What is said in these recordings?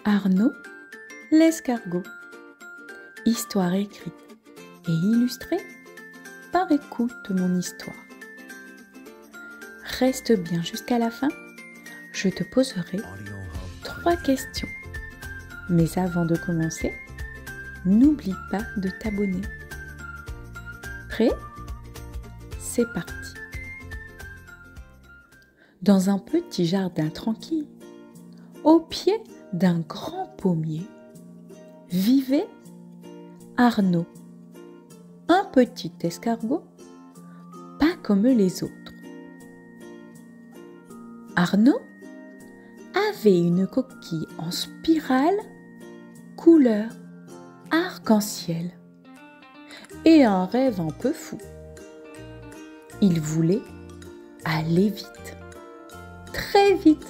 Arnaud l'escargot. Histoire écrite et illustrée par Écoute mon histoire. Reste bien jusqu'à la fin, je te poserai 3 questions. Mais avant de commencer, n'oublie pas de t'abonner. Prêt? C'est parti. Dans un petit jardin tranquille, au pied d'un grand pommier, vivait Arnaud, un petit escargot, pas comme les autres. Arnaud avait une coquille en spirale couleur arc-en-ciel et un rêve un peu fou. Il voulait aller vite, très vite,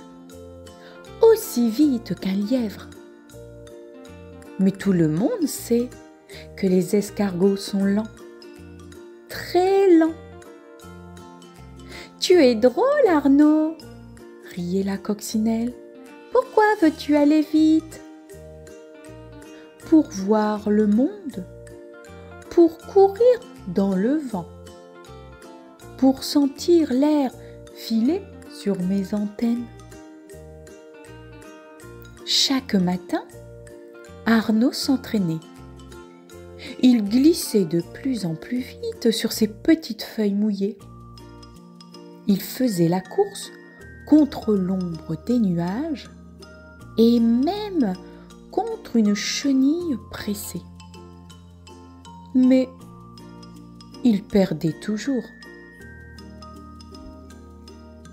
aussi vite qu'un lièvre. Mais tout le monde sait que les escargots sont lents, très lents. « Tu es drôle, Arnaud !» riait la coccinelle. « Pourquoi veux-tu aller vite ?»« Pour voir le monde, pour courir dans le vent, pour sentir l'air filer sur mes antennes. » Chaque matin, Arnaud s'entraînait. Il glissait de plus en plus vite sur ses petites feuilles mouillées. Il faisait la course contre l'ombre des nuages et même contre une chenille pressée. Mais il perdait toujours.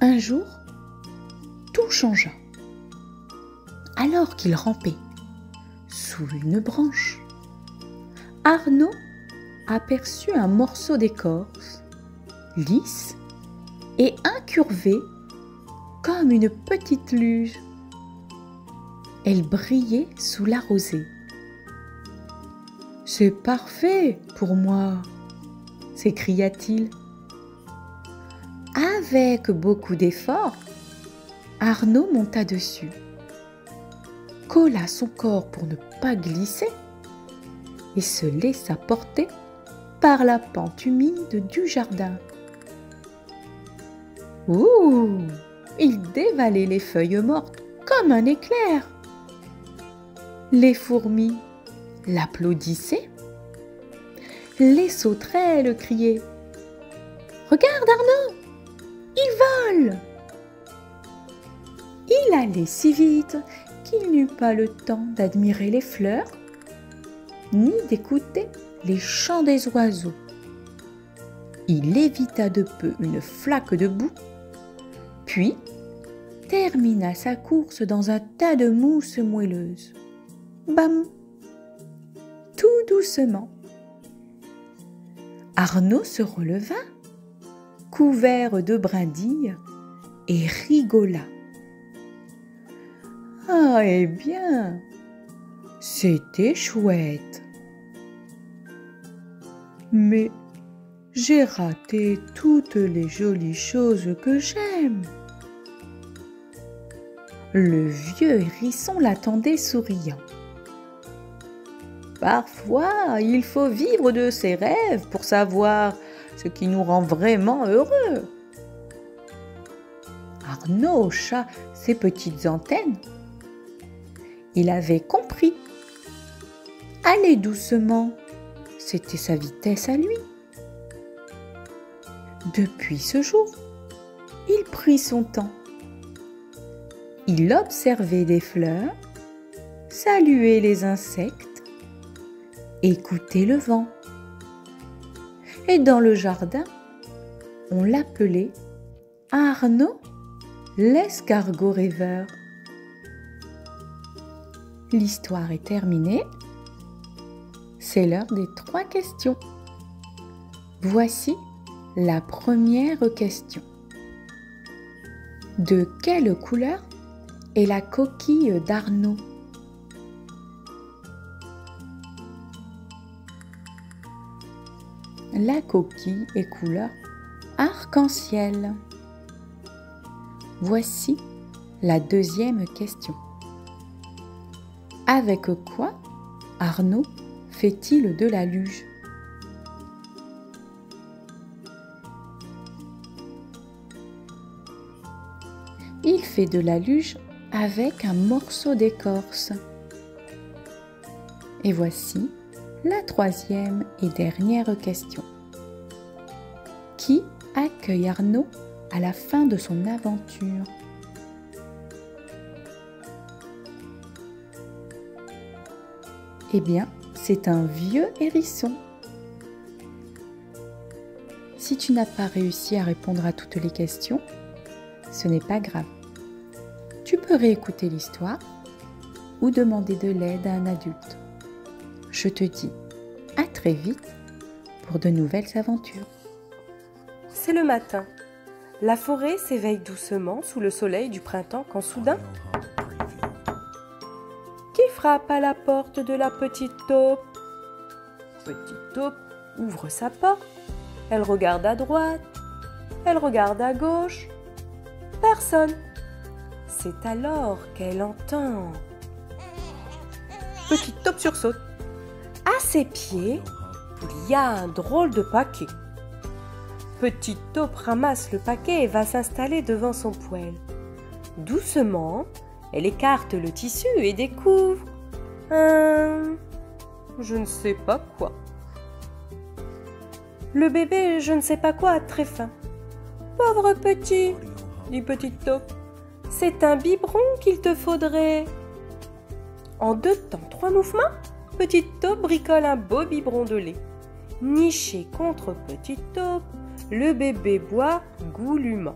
Un jour, tout changea. Alors qu'il rampait sous une branche, Arnaud aperçut un morceau d'écorce, lisse et incurvé comme une petite luge. Elle brillait sous la rosée. « C'est parfait pour moi !» s'écria-t-il. Avec beaucoup d'efforts, Arnaud monta dessus, colla son corps pour ne pas glisser et se laissa porter par la pente humide du jardin. Ouh! Il dévalait les feuilles mortes comme un éclair. Les fourmis l'applaudissaient. Les sauterelles criaient « Regarde Arnaud, il vole !» Il allait si vite qu'il n'eut pas le temps d'admirer les fleurs, ni d'écouter les chants des oiseaux. Il évita de peu une flaque de boue, puis termina sa course dans un tas de mousse moelleuse. Bam! Tout doucement. Arnaud se releva, couvert de brindilles, et rigola. « Ah, eh bien, c'était chouette. Mais j'ai raté toutes les jolies choses que j'aime. » Le vieux hérisson l'attendait souriant. « Parfois, il faut vivre de ses rêves pour savoir ce qui nous rend vraiment heureux. » Arnaud hocha ses petites antennes. Il avait compris. Aller doucement, c'était sa vitesse à lui. Depuis ce jour, il prit son temps. Il observait les fleurs, saluait les insectes, écoutait le vent. Et dans le jardin, on l'appelait Arnaud l'escargot rêveur. L'histoire est terminée. C'est l'heure des 3 questions. Voici la première question. De quelle couleur est la coquille d'Arnaud? La coquille est couleur arc-en-ciel. Voici la deuxième question. Avec quoi Arnaud fait-il de la luge? Il fait de la luge avec un morceau d'écorce. Et voici la troisième et dernière question. Qui accueille Arnaud à la fin de son aventure? Eh bien, c'est un vieux hérisson. Si tu n'as pas réussi à répondre à toutes les questions, ce n'est pas grave. Tu peux réécouter l'histoire ou demander de l'aide à un adulte. Je te dis à très vite pour de nouvelles aventures. C'est le matin. La forêt s'éveille doucement sous le soleil du printemps quand soudain, qui frappe à la porte de la petite taupe? Petite taupe ouvre sa porte. Elle regarde à droite. Elle regarde à gauche. Personne. C'est alors qu'elle entend. Petite taupe sursaute. À ses pieds, il y a un drôle de paquet. Petite taupe ramasse le paquet et va s'installer devant son poêle. Doucement, elle écarte le tissu et découvre je ne sais pas quoi. Le bébé je ne sais pas quoi a très faim. Pauvre petit, dit Petite taupe, c'est un biberon qu'il te faudrait. En 2 temps, 3 mouvements, Petite taupe bricole un beau biberon de lait. Niché contre Petite taupe, le bébé boit goulûment.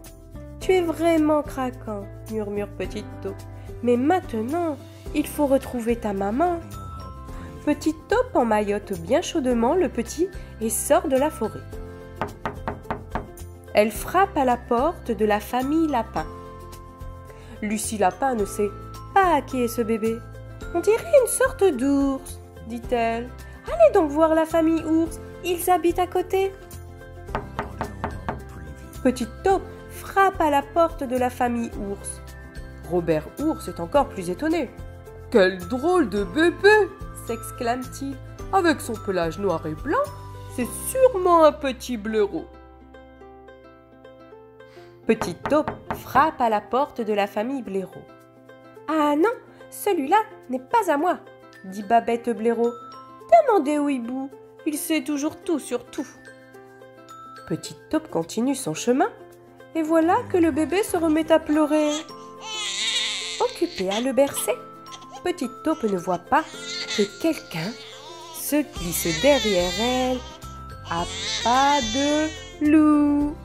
Tu es vraiment craquant, murmure Petite taupe. Mais maintenant, il faut retrouver ta maman. Petite taupe emmaillote bien chaudement le petit et sort de la forêt. Elle frappe à la porte de la famille Lapin. Lucie Lapin ne sait pas qui est ce bébé. On dirait une sorte d'ours, dit-elle. Allez donc voir la famille ours, ils habitent à côté. Petite taupe frappe à la porte de la famille ours. Robert Ours est encore plus étonné. « Quel drôle de bébé !» s'exclame-t-il. « Avec son pelage noir et blanc, c'est sûrement un petit blaireau. » Petite taupe frappe à la porte de la famille Blaireau. « Ah non, celui-là n'est pas à moi, dit Babette Blaireau. Demandez au hibou, il sait toujours tout sur tout. » Petite taupe continue son chemin, et voilà que le bébé se remet à pleurer. Occupée à le bercer, Petite taupe ne voit pas que quelqu'un se glisse derrière elle à pas de loup.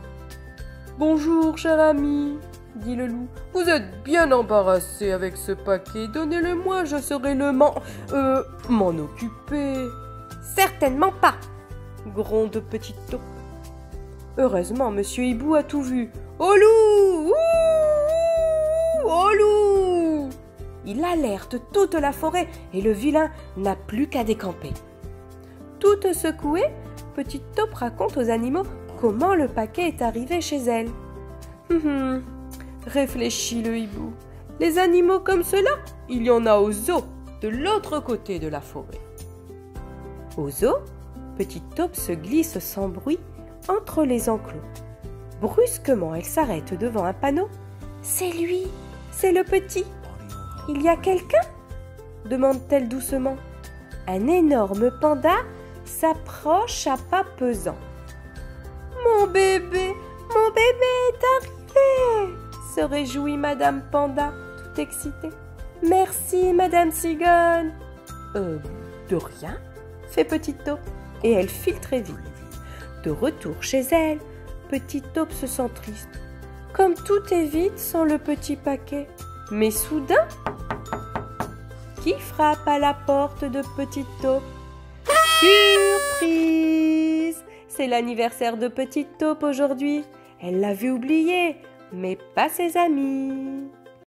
« Bonjour, cher ami, dit le loup. Vous êtes bien embarrassé avec ce paquet. Donnez-le-moi, je saurai m'en occuper. » Certainement pas, gronde Petite taupe. Heureusement, Monsieur Hibou a tout vu. Au loup! Ouh! Au loup! Il alerte toute la forêt et le vilain n'a plus qu'à décamper. Toute secouée, Petite taupe raconte aux animaux comment le paquet est arrivé chez elle. Réfléchit le hibou. Les animaux comme cela, il y en a au zoo, de l'autre côté de la forêt. Au zoo, Petite taupe se glisse sans bruit entre les enclos. Brusquement, elle s'arrête devant un panneau. C'est lui, c'est le petit. Il y a quelqu'un ? Demande-t-elle doucement. Un énorme panda s'approche à pas pesants. Mon bébé est arrivé, se réjouit Madame Panda, toute excitée. Merci, Madame Cigogne. De rien, fait Petite taupe, et elle file très vite. De retour chez elle, Petite taupe se sent triste. Comme tout est vide sans le petit paquet. Mais soudain, qui frappe à la porte de Petite taupe? Surprise! C'est l'anniversaire de Petite taupe aujourd'hui. Elle l'avait oublié, mais pas ses amis.